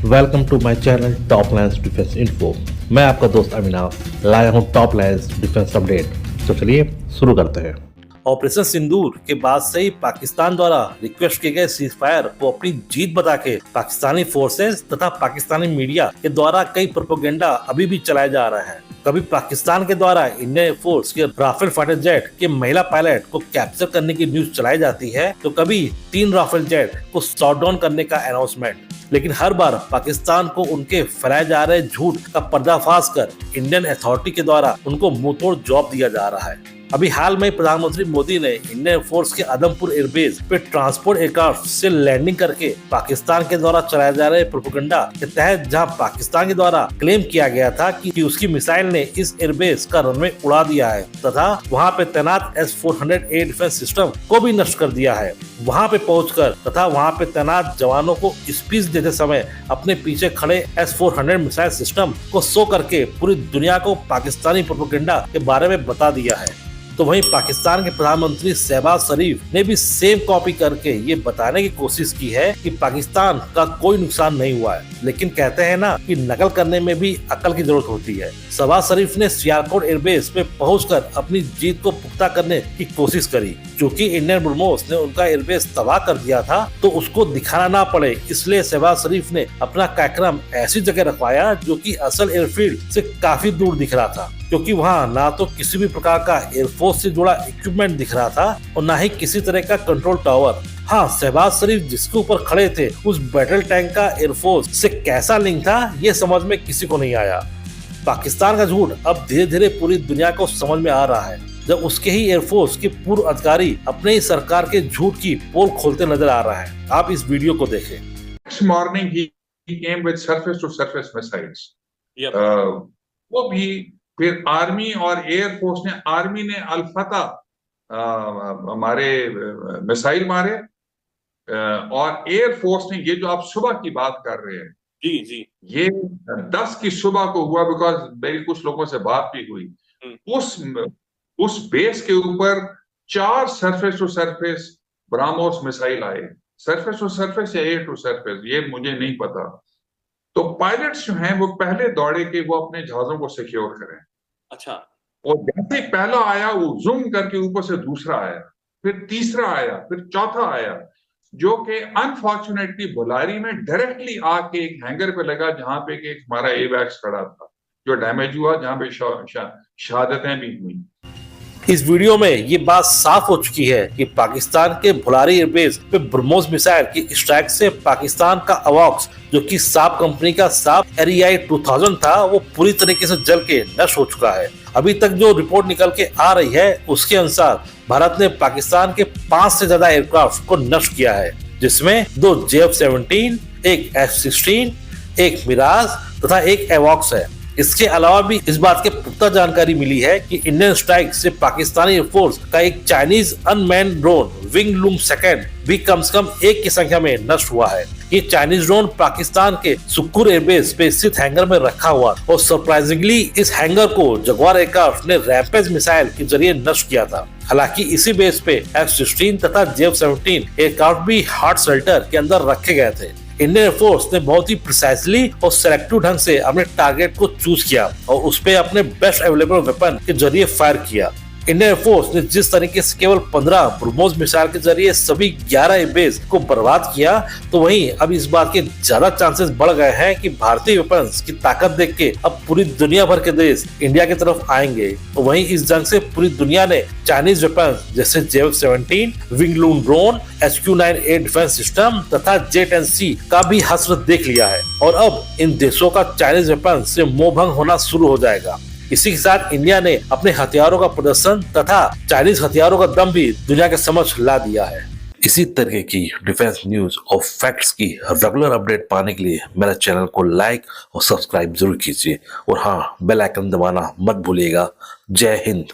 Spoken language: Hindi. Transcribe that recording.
Welcome to my channel top lines defence info. मैं आपका दोस्त अविनाश लाया हूं टॉप लाइन्स डिफेंस अपडेट। तो चलिए शुरू करते हैं। ऑपरेशन सिंदूर के बाद से ही पाकिस्तान द्वारा रिक्वेस्ट किए गए सीज फायर को अपनी जीत बता के पाकिस्तानी फोर्सेस तथा पाकिस्तानी मीडिया के द्वारा कई प्रोपेगेंडा अभी भी चलाए जा रहे हैं। कभी पाकिस्तान के द्वारा इंडियन एयरफोर्स के राफेल फाइटर जेट के महिला पायलट को कैप्चर करने की न्यूज चलाई जाती है, तो कभी 3 राफेल जेट को शॉट डाउन करने का अनाउंसमेंट। लेकिन हर बार पाकिस्तान को उनके फैलाए जा रहे झूठ का पर्दाफाश कर इंडियन अथॉरिटी के द्वारा उनको मुंहतोड़ जवाब दिया जा रहा है। अभी हाल में प्रधानमंत्री मोदी ने इंडियन एयरफोर्स के आदमपुर एयरबेस पे ट्रांसपोर्ट एयरक्राफ्ट से लैंडिंग करके पाकिस्तान के द्वारा चलाए जा रहे प्रोपेगेंडा के तहत, जहां पाकिस्तान के द्वारा क्लेम किया गया था कि उसकी मिसाइल ने इस एयरबेस का रनवे उड़ा दिया है तथा वहां पे तैनात S-400 एयर डिफेंस सिस्टम को भी नष्ट कर दिया है। वहां पे पहुंचकर तथा वहां पे तैनात जवानों को स्पीच देते समय अपने पीछे खड़े S-400 मिसाइल सिस्टम को शो करके पूरी दुनिया को पाकिस्तानी प्रोपेगेंडा के बारे में बता दिया है। तो वहीं पाकिस्तान के प्रधानमंत्री शहबाज शरीफ ने भी सेम कॉपी करके ये बताने की कोशिश की है कि पाकिस्तान का कोई नुकसान नहीं हुआ है। लेकिन कहते हैं ना कि नकल करने में भी अकल की जरूरत होती है। शहबाज शरीफ ने सियालकोट एयरबेस पे पहुंचकर अपनी जीत को पुख्ता करने की कोशिश करी। क्योंकि इंडियन ब्रह्मोस ने उनका एयरबेस तबाह कर दिया था, तो उसको दिखाना ना पड़े, इसलिए शहबाज शरीफ ने अपना कार्यक्रम ऐसी जगह रखवाया जो कि असल एयरफील्ड से काफी दूर दिख रहा था। क्योंकि वहाँ ना तो किसी भी प्रकार का एयरफोर्स से जुड़ा इक्विपमेंट दिख रहा था और ना ही किसी तरह का कंट्रोल टावर। हाँ, शहबाज शरीफ जिसके ऊपर खड़े थे उस बैटल टैंक का एयरफोर्स से कैसा लिंक था, ये समझ में किसी को नहीं आया। पाकिस्तान का झूठ अब धीरे धीरे पूरी दुनिया को समझ में आ रहा है, जब उसके ही एयरफोर्स के पूर्व अधिकारी अपने ही सरकार के झूठ की पोल खोलते नजर आ रहा है। आप इस वीडियो को देखें। Next morning he came with surface to surface missiles. वो भी फिर आर्मी और एयरफोर्स ने, आर्मी ने अल-फतह हमारे मिसाइल मारे और एयरफोर्स ने, ये जो आप सुबह की बात कर रहे हैं जी जी, ये 10 की सुबह को हुआ, बिकॉज मेरी कुछ लोगों से बात भी हुई। उस बेस के ऊपर 4 surface to surface Brahmos missile आए। सरफेस टू सरफेस या एयर टू सरफेस ये मुझे नहीं पता। तो पायलट्स जो हैं वो पहले दौड़े कि वो अपने जहाजों को सिक्योर करें। अच्छा। और जैसे पहला आया वो जूम करके ऊपर से दूसरा आया, फिर तीसरा आया, फिर चौथा आया, जो कि अनफॉर्चुनेटली बुलारी में डायरेक्टली आके एक हैंगर पे लगा जहां पे एक हमारा एवैक्स खड़ा था, जो डैमेज हुआ, जहां पे शहादतें भी हुई। इस वीडियो में ये बात साफ हो चुकी है कि पाकिस्तान के भुलारी एयरबेस पे ब्रह्मोस मिसाइल की स्ट्राइक से पाकिस्तान का अवॉक्स, जो कि साप कंपनी का साप एरियाई 2000 था, वो पूरी तरीके से जल के नष्ट हो चुका है। अभी तक जो रिपोर्ट निकल के आ रही है उसके अनुसार भारत ने पाकिस्तान के 5 से ज्यादा एयरक्राफ्ट को नष्ट किया है, जिसमें 2 JF-17, एक F-16, एक मिराज तथा एक एवॉक्स है। इसके अलावा भी इस बात की पुख्ता जानकारी मिली है कि इंडियन स्ट्राइक से पाकिस्तानी एयरफोर्स का एक Chinese unmanned drone wing loom second भी कम से कम 1 की संख्या में नष्ट हुआ है। ये चाइनीज ड्रोन पाकिस्तान के सुक्कुर एयरबेस पे स्थित हैंगर में रखा हुआ और सरप्राइजिंगली इस हैंगर को जगुआर एयरक्राफ्ट ने रैम्पेज मिसाइल के जरिए नष्ट किया था। हालांकि इसी बेस पे F-16 तथा JF-17 एयरक्राफ्ट भी हार्ड शेल्टर के अंदर रखे गए थे। इंडियन एयरफोर्स ने बहुत ही प्रिसाइसली और सेलेक्टिव ढंग से अपने टारगेट को चूज किया और उस पे अपने बेस्ट अवेलेबल वेपन के जरिए फायर किया। इंडियन एयरफोर्स ने जिस तरीके से केवल 15 ब्रह्मोस मिसाइल के जरिए सभी 11 एयरबेस को बर्बाद किया, तो वहीं अब इस बात के ज्यादा चांसेस बढ़ गए हैं कि भारतीय वेपन्स की ताकत देख के अब पूरी दुनिया भर के देश इंडिया की तरफ आएंगे। तो वहीं इस जंग से पूरी दुनिया ने चाइनीज वेपन्स जैसे JF-17, wing loom drone, HQ-9 air defence system तथा J-10C का भी हसरत देख लिया है और अब इन देशों का चाइनीज वेपन्स से मोहभंग होना शुरू हो जाएगा। इसी के साथ इंडिया ने अपने हथियारों का प्रदर्शन तथा चाइनीज हथियारों का दम भी दुनिया के समक्ष ला दिया है। इसी तरह की डिफेंस न्यूज और फैक्ट्स की रेगुलर अपडेट पाने के लिए मेरे चैनल को लाइक और सब्सक्राइब जरूर कीजिए और हाँ, बेल आइकन दबाना मत भूलिएगा। जय हिंद।